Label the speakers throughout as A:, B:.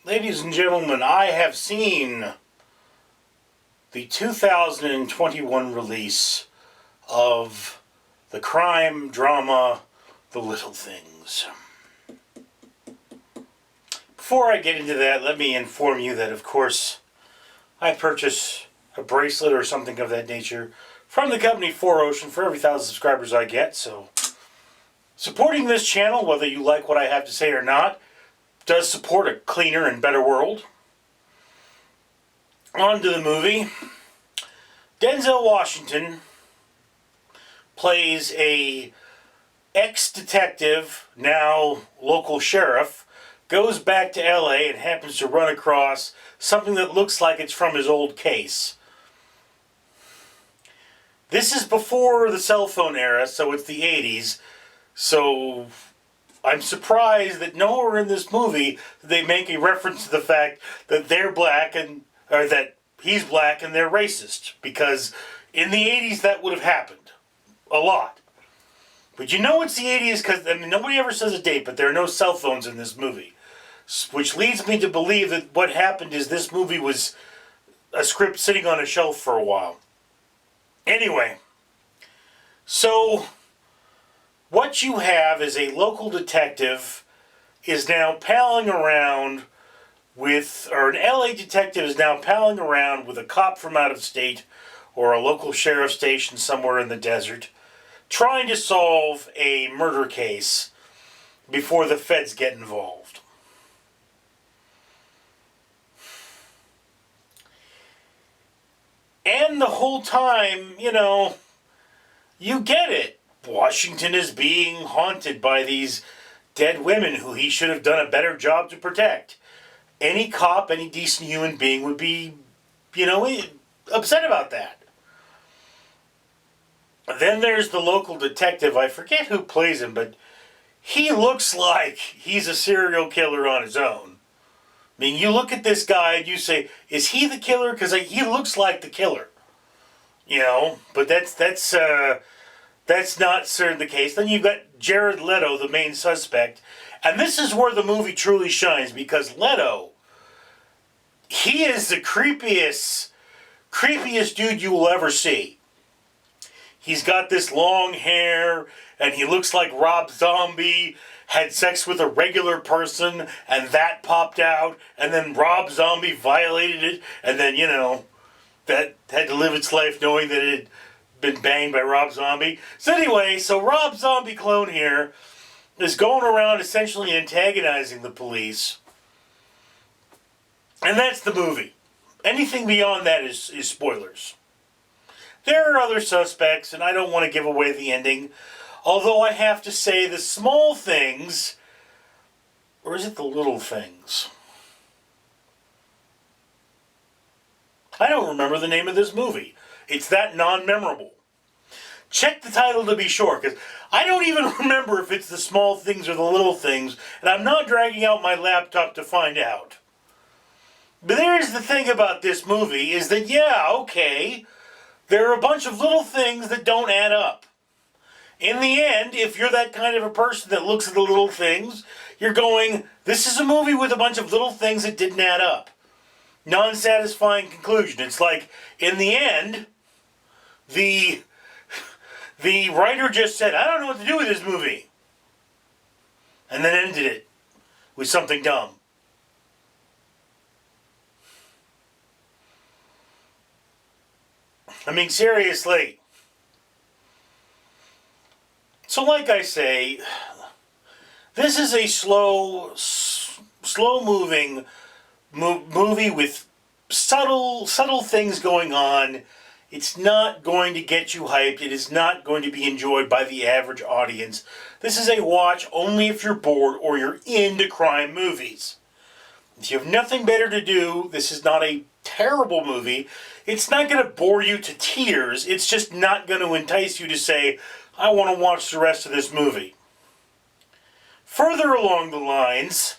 A: Ladies and gentlemen, I have seen the 2021 release of the crime drama The Little Things. Before I get into that, let me inform you that, of course, I purchase a bracelet or something of that nature from the company 4Ocean for every 1,000 subscribers I get, so supporting this channel, whether you like what I have to say or not, does support a cleaner and better world. On to the movie. Denzel Washington plays a ex-detective, now local sheriff, goes back to LA and happens to run across something that looks like it's from his old case. This is before the cell phone era, so it's the 80s, so I'm surprised that nowhere in this movie they make a reference to the fact that they're black or that he's black and they're racist, because in the 80s that would have happened a lot. But you know it's the 80s because nobody ever says a date, but there are no cell phones in this movie, which leads me to believe that what happened is this movie was a script sitting on a shelf for a while. Anyway, so what you have is a local detective is now palling around with, or an LA detective is now palling around with a cop from out of state or a local sheriff station somewhere in the desert, trying to solve a murder case before the feds get involved. And the whole time, you get it. Washington is being haunted by these dead women who he should have done a better job to protect. Any cop, any decent human being would be, upset about that. Then there's the local detective. I forget who plays him, but he looks like he's a serial killer on his own. I mean, you look at this guy and you say, is he the killer? Because he looks like the killer. But that's not certainly the case. Then you've got Jared Leto, the main suspect. And this is where the movie truly shines, because Leto, he is the creepiest dude you will ever see. He's got this long hair, and he looks like Rob Zombie had sex with a regular person, and that popped out, and then Rob Zombie violated it, and then, that had to live its life knowing that it had been banged by Rob Zombie. So anyway, Rob Zombie clone here is going around essentially antagonizing the police. And that's the movie. Anything beyond that is spoilers. There are other suspects, and I don't want to give away the ending. Although I have to say the small things, or is it the little things? I don't remember the name of this movie. It's that non-memorable. Check the title to be sure, because I don't even remember if it's the small things or the little things, and I'm not dragging out my laptop to find out. But there's the thing about this movie, is that, there are a bunch of little things that don't add up. In the end, if you're that kind of a person that looks at the little things, you're going, this is a movie with a bunch of little things that didn't add up. Non-satisfying conclusion. It's like, in the end, the writer just said, I don't know what to do with this movie. And then ended it with something dumb. I mean, seriously. So like I say, this is a slow-moving movie with subtle things going on. It's not going to get you hyped. It is not going to be enjoyed by the average audience. This is a watch only if you're bored or you're into crime movies. If you have nothing better to do, this is not a terrible movie. It's not going to bore you to tears. It's just not going to entice you to say, I want to watch the rest of this movie. Further along the lines,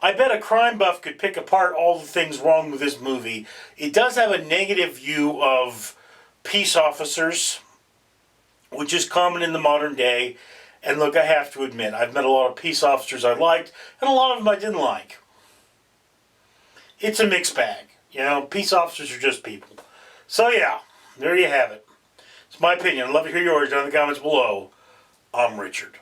A: I bet a crime buff could pick apart all the things wrong with this movie. It does have a negative view of peace officers, which is common in the modern day. And look, I have to admit, I've met a lot of peace officers I liked, and a lot of them I didn't like. It's a mixed bag. You know, peace officers are just people. So yeah, there you have it. It's my opinion. I'd love to hear yours down in the comments below. I'm Richard.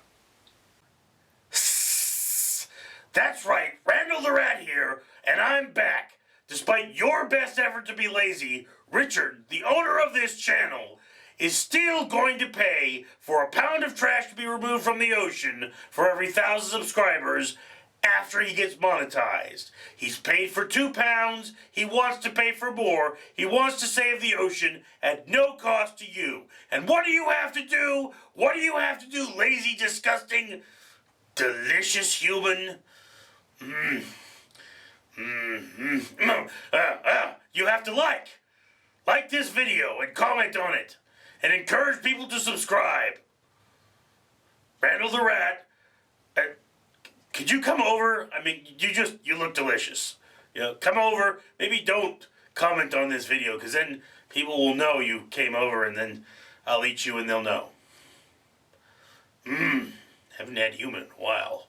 A: That's right, Randall the Rat here, and I'm back. Despite your best effort to be lazy, Richard, the owner of this channel, is still going to pay for a pound of trash to be removed from the ocean for every 1,000 subscribers after he gets monetized. He's paid for 2 pounds, he wants to pay for more, he wants to save the ocean at no cost to you. And what do you have to do? What do you have to do, lazy, disgusting, delicious human? You have to like this video and comment on it and encourage people to subscribe. Randall the Rat, could you come over? I mean, you look delicious. You know, come over. Maybe don't comment on this video, because then people will know you came over, and then I'll eat you and they'll know. Haven't had human in a while.